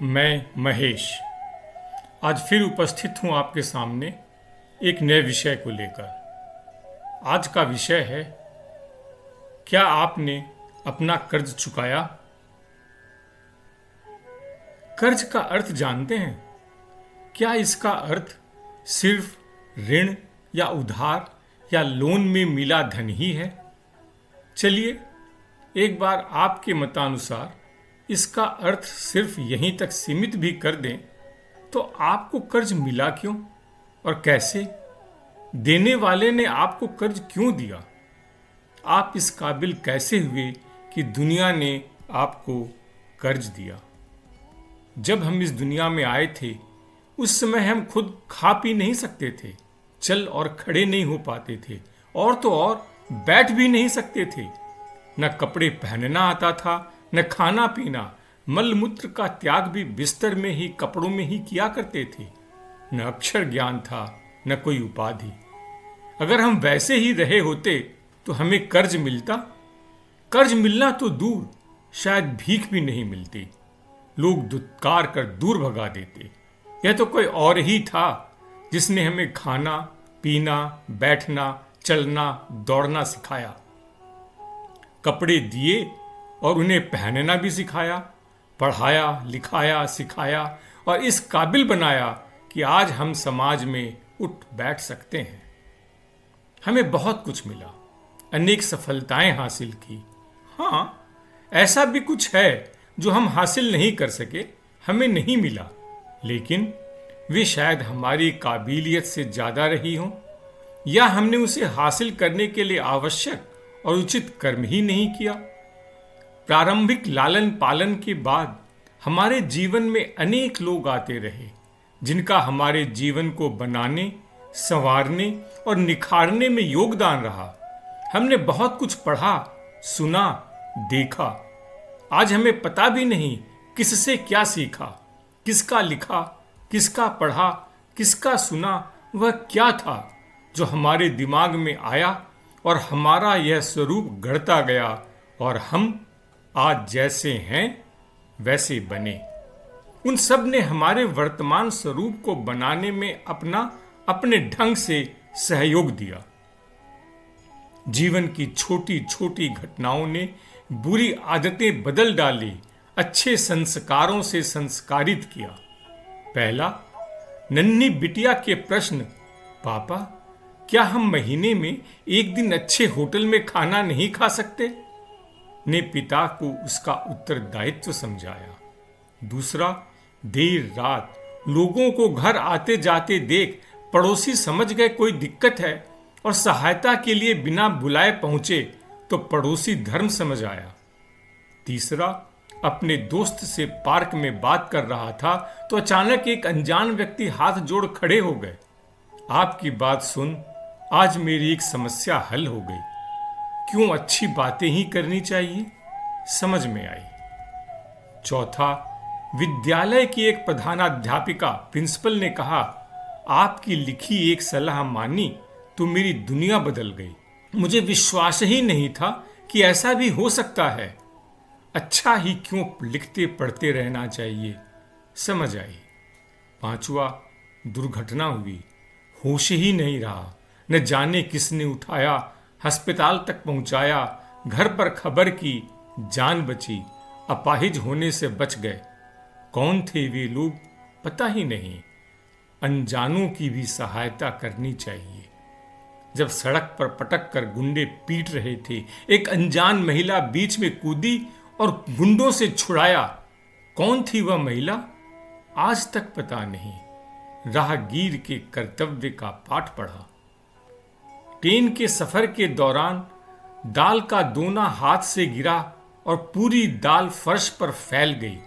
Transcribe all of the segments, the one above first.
मैं महेश आज फिर उपस्थित हूं आपके सामने एक नए विषय को लेकर। आज का विषय है, क्या आपने अपना कर्ज चुकाया? कर्ज का अर्थ जानते हैं? क्या इसका अर्थ सिर्फ ऋण या उधार या लोन में मिला धन ही है? चलिए एक बार आपके मतानुसार इसका अर्थ सिर्फ यहीं तक सीमित भी कर दें तो आपको कर्ज मिला क्यों और कैसे? देने वाले ने आपको कर्ज क्यों दिया? आप इस काबिल कैसे हुए कि दुनिया ने आपको कर्ज दिया? जब हम इस दुनिया में आए थे उस समय हम खुद खा पी नहीं सकते थे, चल और खड़े नहीं हो पाते थे और तो और बैठ भी नहीं सकते थे। न कपड़े पहनना आता था, न खाना पीना, मल मूत्र का त्याग भी बिस्तर में ही कपड़ों में ही किया करते थे। न अक्षर ज्ञान था, न कोई उपाधि। अगर हम वैसे ही रहे होते तो हमें कर्ज मिलता? कर्ज मिलना तो दूर, शायद भीख भी नहीं मिलती। लोग दुत्कार कर दूर भगा देते। यह तो कोई और ही था जिसने हमें खाना पीना, बैठना, चलना, दौड़ना सिखाया, कपड़े दिए और उन्हें पहनना भी सिखाया, पढ़ाया, लिखाया, सिखाया और इस काबिल बनाया कि आज हम समाज में उठ बैठ सकते हैं। हमें बहुत कुछ मिला, अनेक सफलताएं हासिल की। हाँ, ऐसा भी कुछ है जो हम हासिल नहीं कर सके, हमें नहीं मिला, लेकिन वे शायद हमारी काबिलियत से ज्यादा रही हों, या हमने उसे हासिल करने के लिए आवश्यक और उचित कर्म ही नहीं किया। प्रारंभिक लालन पालन के बाद हमारे जीवन में अनेक लोग आते रहे जिनका हमारे जीवन को बनाने, संवारने और निखारने में योगदान रहा। हमने बहुत कुछ पढ़ा, सुना, देखा। आज हमें पता भी नहीं किससे क्या सीखा, किसका लिखा, किसका पढ़ा, किसका सुना, वह क्या था जो हमारे दिमाग में आया और हमारा यह स्वरूप गढ़ता गया और हम आज जैसे हैं वैसे बने। उन सब ने हमारे वर्तमान स्वरूप को बनाने में अपने ढंग से सहयोग दिया। जीवन की छोटी छोटी घटनाओं ने बुरी आदतें बदल डाली, अच्छे संस्कारों से संस्कारित किया। पहला, नन्ही बिटिया के प्रश्न, पापा क्या हम महीने में एक दिन अच्छे होटल में खाना नहीं खा सकते, ने पिता को उसका उत्तरदायित्व समझाया। दूसरा, देर रात लोगों को घर आते जाते देख पड़ोसी समझ गए कोई दिक्कत है और सहायता के लिए बिना बुलाए पहुंचे तो पड़ोसी धर्म समझ आया। तीसरा, अपने दोस्त से पार्क में बात कर रहा था तो अचानक एक अनजान व्यक्ति हाथ जोड़ खड़े हो गए। आपकी बात सुन आज मेरी एक समस्या हल हो गई। क्यों अच्छी बातें ही करनी चाहिए, समझ में आई। चौथा, विद्यालय की एक प्रधानाध्यापिका प्रिंसिपल ने कहा, आपकी लिखी एक सलाह मानी तो मेरी दुनिया बदल गई। मुझे विश्वास ही नहीं था कि ऐसा भी हो सकता है। अच्छा ही क्यों लिखते पढ़ते रहना चाहिए, समझ आई। पांचवा, दुर्घटना हुई, होश ही नहीं रहा, न जाने किसने उठाया, अस्पताल तक पहुंचाया, घर पर खबर की, जान बची, अपाहिज होने से बच गए। कौन थे वे लोग पता ही नहीं। अनजानों की भी सहायता करनी चाहिए। जब सड़क पर पटक कर गुंडे पीट रहे थे, एक अनजान महिला बीच में कूदी और गुंडों से छुड़ाया। कौन थी वह महिला आज तक पता नहीं। राहगीर के कर्तव्य का पाठ पढ़ा। ट्रेन के सफर के दौरान दाल का दोना हाथ से गिरा और पूरी दाल फर्श पर फैल गई।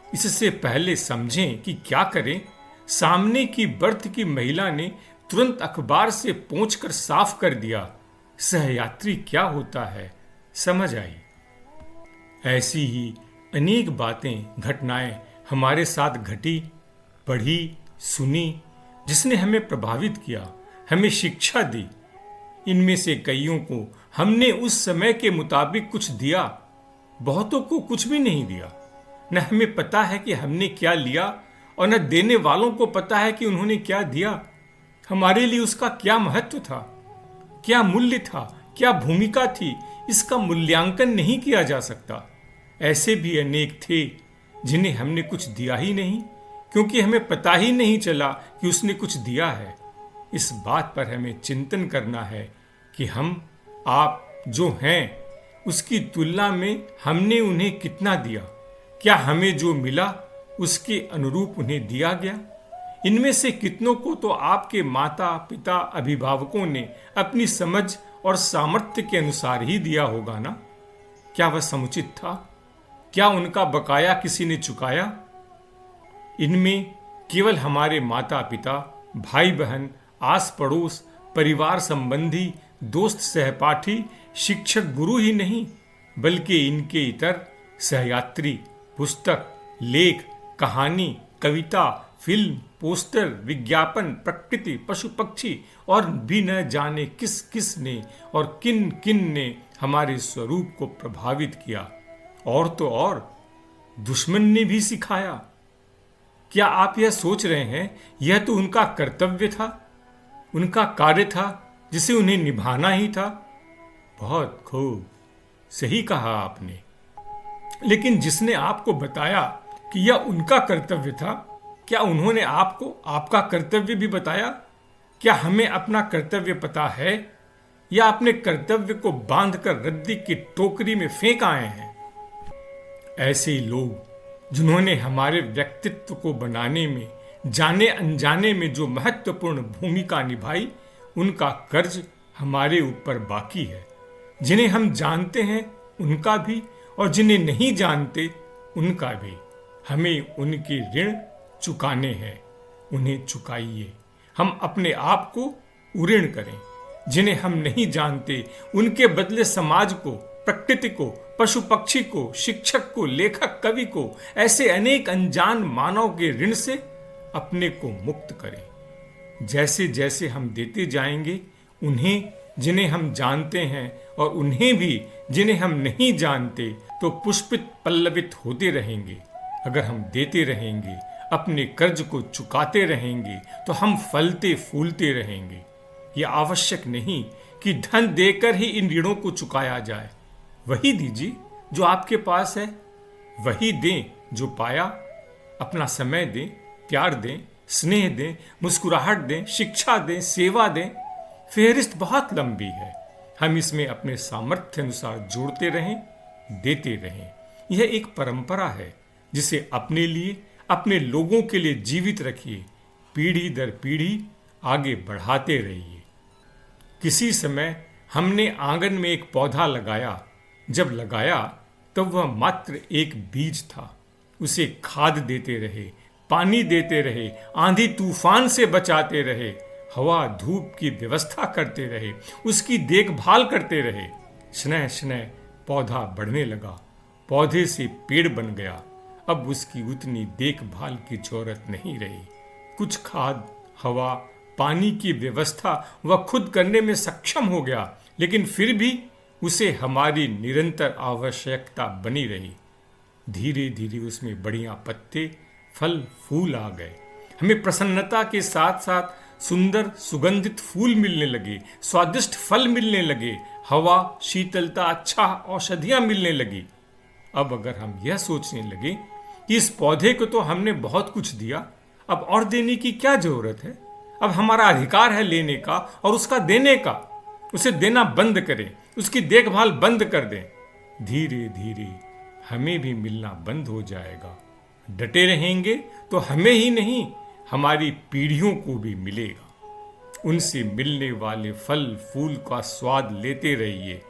इससे पहले समझें कि क्या करें, सामने की बर्थ की महिला ने तुरंत अखबार से पोंछकर साफ कर दिया। सहयात्री क्या होता है, समझ आई। ऐसी ही अनेक बातें, घटनाएं हमारे साथ घटी, पढ़ी, सुनी, जिसने हमें प्रभावित किया, हमें शिक्षा दी। इनमें से कईयों को हमने उस समय के मुताबिक कुछ दिया, बहुतों को कुछ भी नहीं दिया। न हमें पता है कि हमने क्या लिया और न देने वालों को पता है कि उन्होंने क्या दिया। हमारे लिए उसका क्या महत्व था, क्या मूल्य था, क्या भूमिका थी, इसका मूल्यांकन नहीं किया जा सकता। ऐसे भी अनेक थे जिन्हें हमने कुछ दिया ही नहीं, क्योंकि हमें पता ही नहीं चला कि उसने कुछ दिया है। इस बात पर हमें चिंतन करना है कि हम आप जो हैं उसकी तुलना में हमने उन्हें कितना दिया। क्या हमें जो मिला उसके अनुरूप उन्हें दिया गया? इनमें से कितनों को तो आपके माता पिता अभिभावकों ने अपनी समझ और सामर्थ्य के अनुसार ही दिया होगा ना? क्या वह समुचित था? क्या उनका बकाया किसी ने चुकाया? इनमें केवल हमारे माता पिता, भाई बहन, आस पड़ोस, परिवार संबंधी, दोस्त सहपाठी, शिक्षक गुरु ही नहीं, बल्कि इनके इतर सहयात्री, पुस्तक, लेख, कहानी, कविता, फिल्म, पोस्टर, विज्ञापन, प्रकृति, पशु पक्षी और भी न जाने किस किस ने और किन किन ने हमारे स्वरूप को प्रभावित किया। और तो और दुश्मन ने भी सिखाया। क्या आप यह सोच रहे हैं यह तो उनका कर्तव्य था, उनका कार्य था जिसे उन्हें निभाना ही था? बहुत खूब, सही कहा आपने। लेकिन जिसने आपको बताया कि यह उनका कर्तव्य था, क्या उन्होंने आपको आपका कर्तव्य भी बताया? क्या हमें अपना कर्तव्य पता है या अपने कर्तव्य को बांधकर रद्दी की टोकरी में फेंक आए हैं? ऐसे ही लोग जिन्होंने हमारे व्यक्तित्व को बनाने में जाने अनजाने में जो महत्वपूर्ण भूमिका निभाई, उनका कर्ज हमारे ऊपर बाकी है। जिन्हें हम जानते हैं उनका भी और जिन्हें नहीं जानते उनका भी। हमें उनके ऋण चुकाने हैं, उन्हें चुकाइए। हम अपने आप को उऋण करें। जिन्हें हम नहीं जानते उनके बदले समाज को, प्रकृति को, पशु पक्षी को, शिक्षक को, लेखक, कवि को, ऐसे अनेक अनजान मानव के ऋण से अपने को मुक्त करें। जैसे जैसे हम देते जाएंगे, उन्हें जिन्हें हम जानते हैं और उन्हें भी जिन्हें हम नहीं जानते, तो पुष्पित पल्लवित होते रहेंगे। अगर हम देते रहेंगे, अपने कर्ज को चुकाते रहेंगे, तो हम फलते फूलते रहेंगे। यह आवश्यक नहीं कि धन देकर ही इन ऋणों को चुकाया जाए। वही दीजिए जो आपके पास है, वही दें जो पाया। अपना समय दें, प्यार दें, स्नेह दें, मुस्कुराहट दें, शिक्षा दें, सेवा दें। फेहरिस्त बहुत लंबी है। हम इसमें अपने सामर्थ्य अनुसार जोड़ते रहें, देते रहें। यह एक परंपरा है जिसे अपने लिए, अपने लोगों के लिए जीवित रखिए। पीढ़ी दर पीढ़ी आगे बढ़ाते रहिए। किसी समय हमने आंगन में एक पौधा लगाया। जब लगाया तब वह मात्र एक बीज था। उसे खाद देते रहे, पानी देते रहे, आंधी तूफान से बचाते रहे, हवा धूप की व्यवस्था करते रहे, उसकी देखभाल करते रहे। स्नेह स्नेह पौधा बढ़ने लगा, पौधे से पेड़ बन गया। अब उसकी उतनी देखभाल की जरूरत नहीं रही। कुछ खाद, हवा, पानी की व्यवस्था वह खुद करने में सक्षम हो गया, लेकिन फिर भी उसे हमारी निरंतर आवश्यकता बनी रही। धीरे धीरे उसमें बढ़िया पत्ते, फल, फूल आ गए। हमें प्रसन्नता के साथ साथ सुंदर सुगंधित फूल मिलने लगे, स्वादिष्ट फल मिलने लगे, हवा, शीतलता, अच्छा औषधियां मिलने लगी। अब अगर हम यह सोचने लगे कि इस पौधे को तो हमने बहुत कुछ दिया, अब और देने की क्या जरूरत है? अब हमारा अधिकार है लेने का और उसका देने का। उसे देना बंद करें, उसकी देखभाल बंद कर दें। धीरे धीरे हमें भी मिलना बंद हो जाएगा। डटे रहेंगे तो हमें ही नहीं, हमारी पीढ़ियों को भी मिलेगा। उनसे मिलने वाले फल फूल का स्वाद लेते रहिए।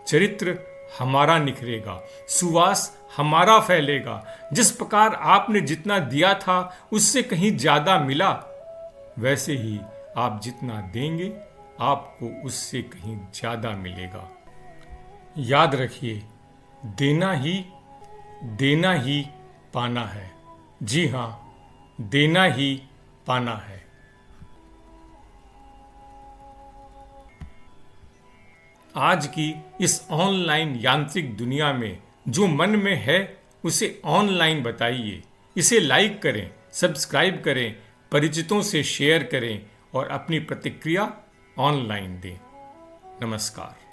चरित्र हमारा निखरेगा, सुवास हमारा फैलेगा। जिस प्रकार आपने जितना दिया था उससे कहीं ज्यादा मिला, वैसे ही आप जितना देंगे आपको उससे कहीं ज्यादा मिलेगा। याद रखिए, देना ही पाना है। जी हाँ, देना ही पाना है। आज की इस ऑनलाइन यांत्रिक दुनिया में जो मन में है उसे ऑनलाइन बताइए। इसे लाइक करें, सब्सक्राइब करें, परिचितों से शेयर करें और अपनी प्रतिक्रिया ऑनलाइन दें। नमस्कार।